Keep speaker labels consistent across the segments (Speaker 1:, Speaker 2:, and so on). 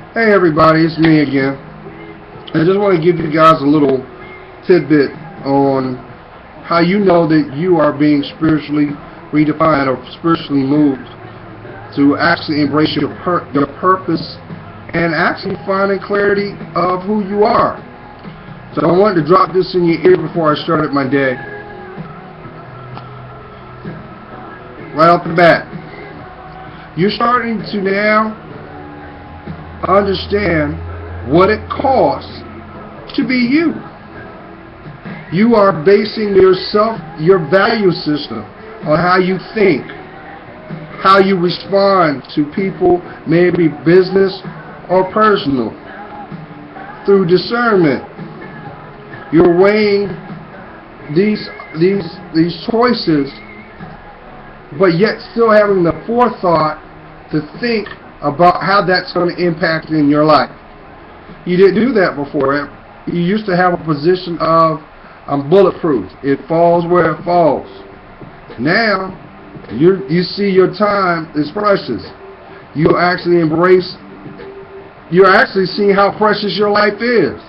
Speaker 1: Hey everybody, it's me again. I just want to give you guys a little tidbit on how you know that you are being spiritually redefined or spiritually moved to actually embrace your purpose and actually finding clarity of who you are. So I wanted to drop this in your ear before I started my day. Right off the bat, you're starting to now understand what it costs to be you. You are basing your value system on how you think, how you respond to people, maybe business or personal. Through discernment, you're weighing these choices, but yet still having the forethought to think about how that's going to impact in your life. You didn't do that before. You used to have a position of, I'm bulletproof. It falls where it falls. Now, you see your time is precious. You're actually seeing how precious your life is.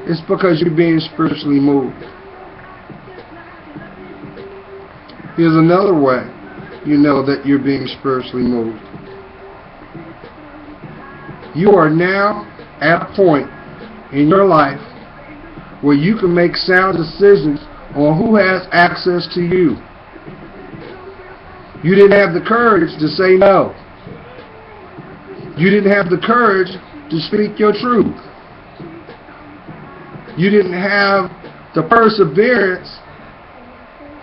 Speaker 1: It's because you're being spiritually moved. Here's another way you know that you're being spiritually moved. You are now at a point in your life where you can make sound decisions on who has access to you. You didn't have the courage to say no. You didn't have the courage to speak your truth. You didn't have the perseverance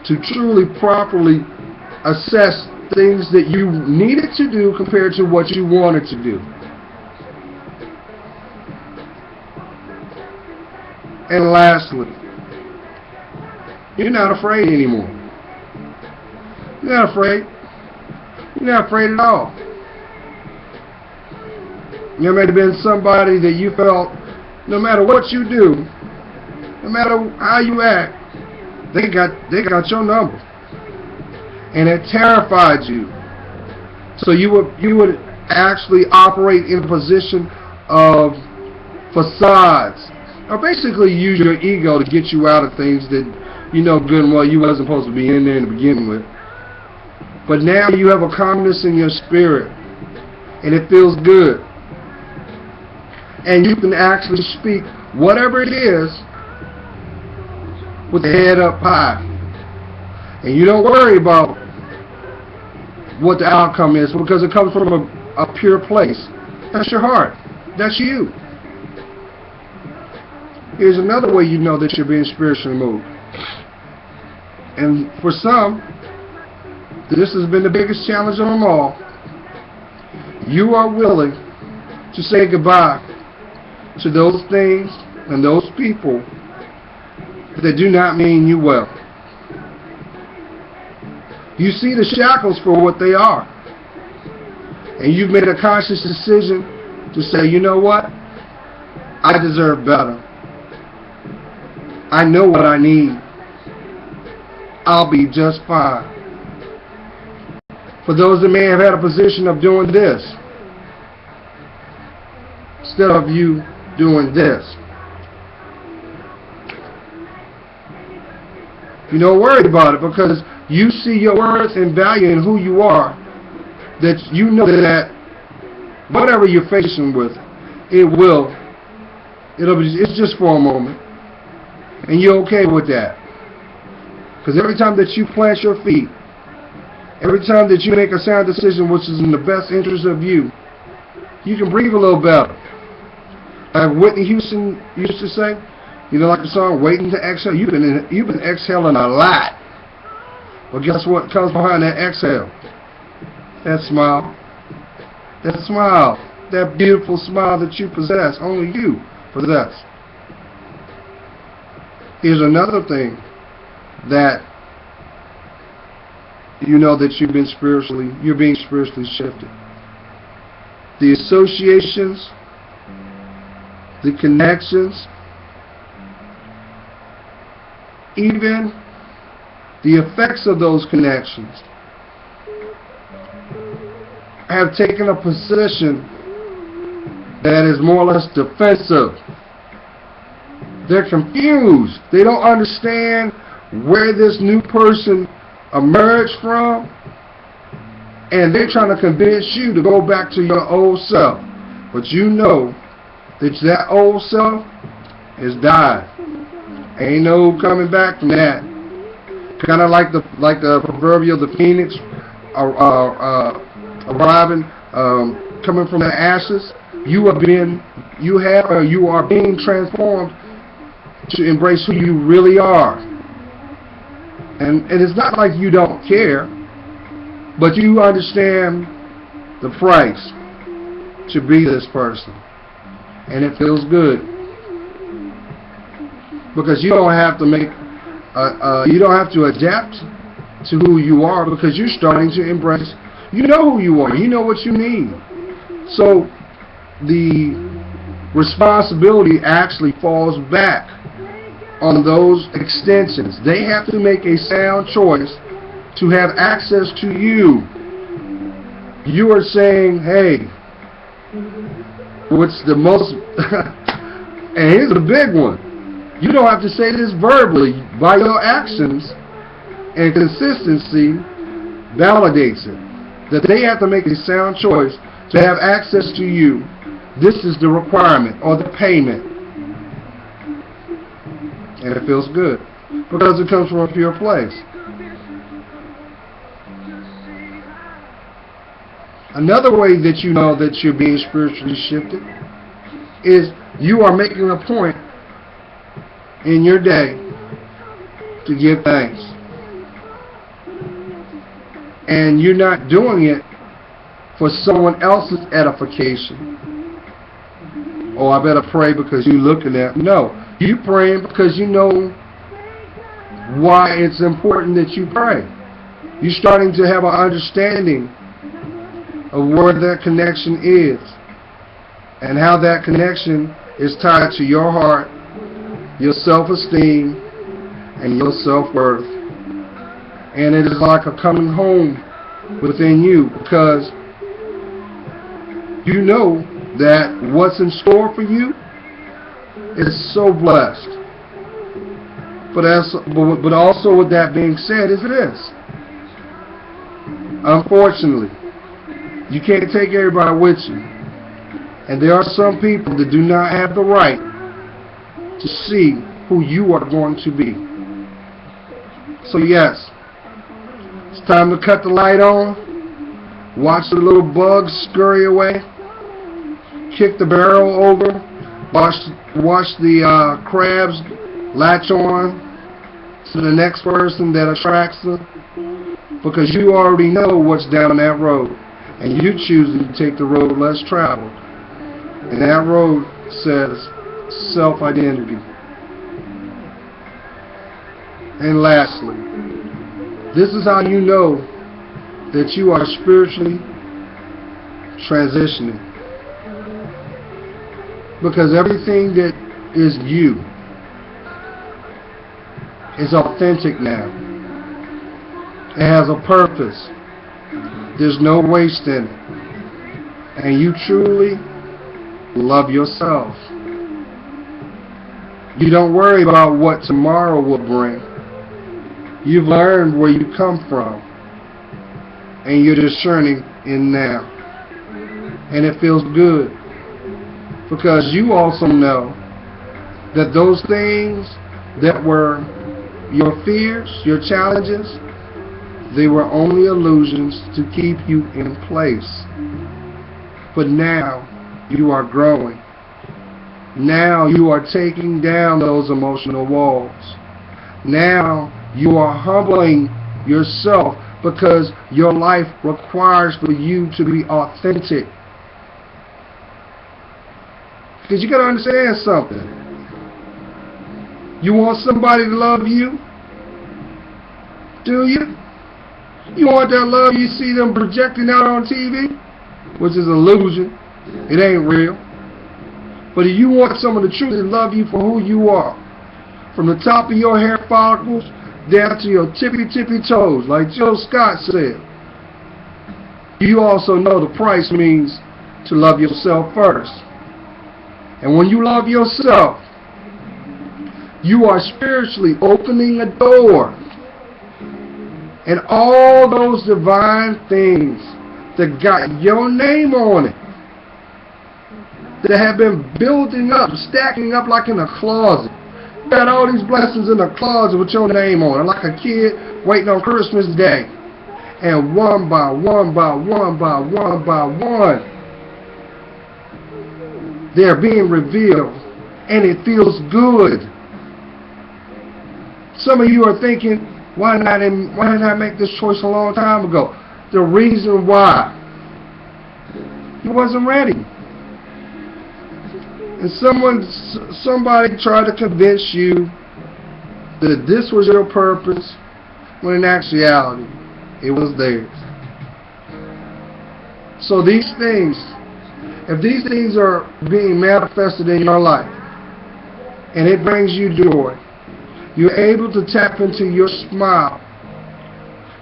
Speaker 1: to truly, properly assess things that you needed to do compared to what you wanted to do. And lastly, you're not afraid anymore. You're not afraid. You're not afraid at all. There may have been somebody that you felt, no matter what you do, no matter how you act, they got your number. And it terrified you. So you would actually operate in a position of facades, or basically use your ego to get you out of things that you know good and well you wasn't supposed to be in there to begin with. But now you have a calmness in your spirit, and it feels good. And you can actually speak whatever it is with the head up high. And you don't worry about what the outcome is, because it comes from a pure place. That's your heart. That's you. Here's another way you know that you're being spiritually moved. And for some, this has been the biggest challenge of them all. You are willing to say goodbye to those things and those people that do not mean you well. You see the shackles for what they are. And you've made a conscious decision to say, you know what? I deserve better. I know what I need. I'll be just fine. For those that may have had a position of doing this, instead of you doing this, you don't worry about it, because you see your worth and value in who you are, that you know that whatever you're facing with, it's just for a moment, and you're okay with that. Because every time that you plant your feet, every time that you make a sound decision which is in the best interest of you, you can breathe a little better. Like Whitney Houston used to say, you know, like the song "Waiting to Exhale." You've been exhaling a lot. Well, guess what comes behind that exhale? That smile. That smile. That beautiful smile that you possess. Only you possess. Here's another thing that you know that you're being spiritually shifted. The associations, the connections, even the effects of those connections have taken a position that is more or less defensive. They're confused. They don't understand where this new person emerged from, and they're trying to convince you to go back to your old self. But you know that that old self has died. Ain't no coming back from that. Kind of like the proverbial the phoenix arriving, coming from the ashes. You are being transformed to embrace who you really are. And it's not like you don't care, but you understand the price to be this person. And it feels good. Because you don't have to you don't have to adapt to who you are, because you're starting to embrace, you know who you are, you know what you need. So the responsibility actually falls back on those extensions. They have to make a sound choice to have access to you. You are saying, hey, what's the most, and here's the big one. You don't have to say this verbally. By your actions and consistency validates it. That they have to make a sound choice to have access to you. This is the requirement or the payment. And it feels good because it comes from a pure place. Another way that you know that you're being spiritually shifted is you are making a point in your day to give thanks. And you're not doing it for someone else's edification. Oh, I better pray because you're looking at me. No, you praying because you know why it's important that you pray. You're starting to have an understanding of where that connection is and how that connection is tied to your heart, your self-esteem, and your self-worth. And it is like a coming home within you, because you know that what's in store for you is so blessed. But also with that being said is this. Unfortunately, you can't take everybody with you. And there are some people that do not have the right to see who you are going to be. So yes, it's time to cut the light on, watch the little bugs scurry away, kick the barrel over, watch the crabs latch on to the next person that attracts them, because you already know what's down that road, and you're choosing to take the road less traveled. And that road says self-identity. And lastly, this is how you know that you are spiritually transitioning. Because everything that is you is authentic now. It has a purpose. There's no waste in it. And you truly love yourself. You don't worry about what tomorrow will bring. You've learned where you come from, and you're discerning in now. And it feels good, because you also know that those things that were your fears, your challenges, they were only illusions to keep you in place. But now you are growing. Now you are taking down those emotional walls. Now you are humbling yourself, because your life requires for you to be authentic. Because you got to understand something. You want somebody to love you? Do you? You want that love you see them projecting out on TV? Which is an illusion. It ain't real. But if you want someone to truly love you for who you are, from the top of your hair follicles down to your tippy toes, like Joe Scott said, you also know the price means to love yourself first. And when you love yourself, you are spiritually opening a door. And all those divine things that got your name on it, that have been building up, stacking up like in a closet. You got all these blessings in a closet with your name on it, like a kid waiting on Christmas Day. And one by one by one by one by one, they're being revealed. And it feels good. Some of you are thinking, why didn't I make this choice a long time ago? The reason why, you wasn't ready. And somebody tried to convince you that this was your purpose, when in actuality, it was theirs. So these things, if these things are being manifested in your life, and it brings you joy, you're able to tap into your smile.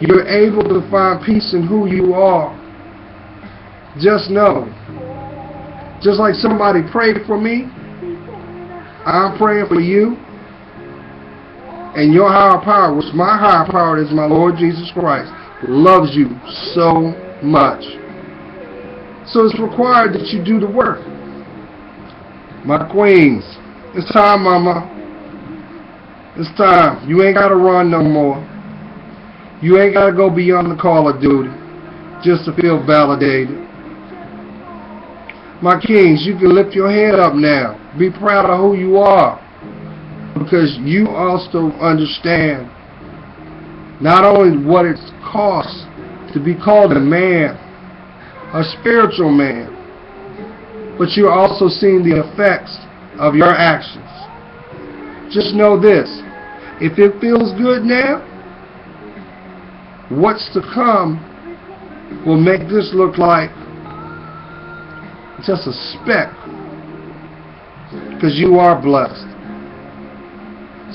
Speaker 1: You're able to find peace in who you are. Just know, just like somebody prayed for me, I'm praying for you. And your higher power, which my higher power is my Lord Jesus Christ, loves you so much. So it's required that you do the work. My queens, it's time, mama. It's time. You ain't got to run no more. You ain't got to go beyond the call of duty just to feel validated. My kings, you can lift your head up now. Be proud of who you are, because you also understand not only what it costs to be called a man, a spiritual man, but you're also seeing the effects of your actions. Just know this, if it feels good now, what's to come will make this look like just a speck, because you are blessed.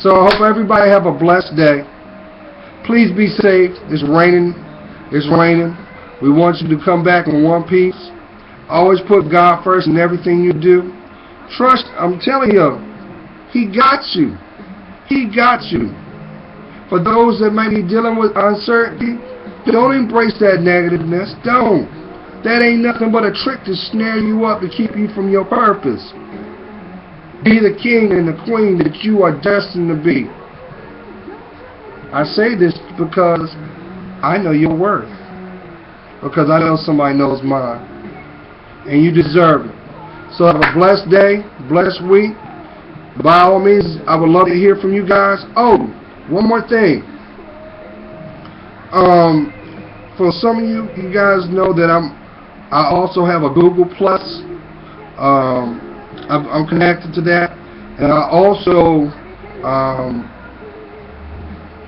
Speaker 1: So I hope everybody have a blessed day. Please be safe. It's raining. It's raining. We want you to come back in one piece. Always put God first in everything you do. Trust, I'm telling you, He got you. He got you. For those that may be dealing with uncertainty, don't embrace that negativeness. Don't. That ain't nothing but a trick to snare you up to keep you from your purpose. Be the king and the queen that you are destined to be. I say this because I know your worth. Because I know somebody knows mine. And you deserve it. So have a blessed day, blessed week. By all means, I would love to hear from you guys. Oh, one more thing. For some of you, you guys know that I also have a Google Plus. I'm connected to that, and I also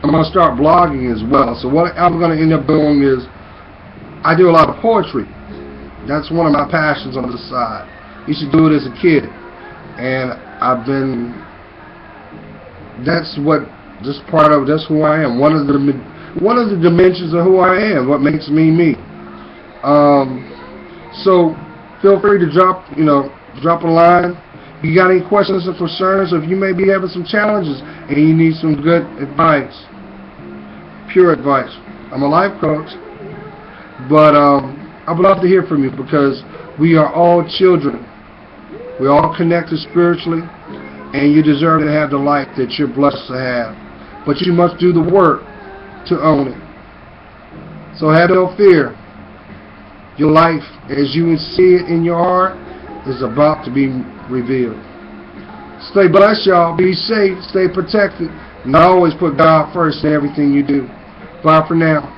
Speaker 1: I'm going to start blogging as well. So what I'm going to end up doing is I do a lot of poetry. That's one of my passions on the side. Used to do it as a kid, and that's who I am. One of the dimensions of who I am, what makes me me. So feel free to drop a line. You got any questions or concerns, or if you may be having some challenges and you need some good advice, pure advice. I'm a life coach, but I would love to hear from you, because we are all children. We're all connected spiritually, and you deserve to have the life that you're blessed to have. But you must do the work to own it. So have no fear. Your life, as you see it in your heart, is about to be revealed. Stay blessed, y'all. Be safe. Stay protected. And always put God first in everything you do. Bye for now.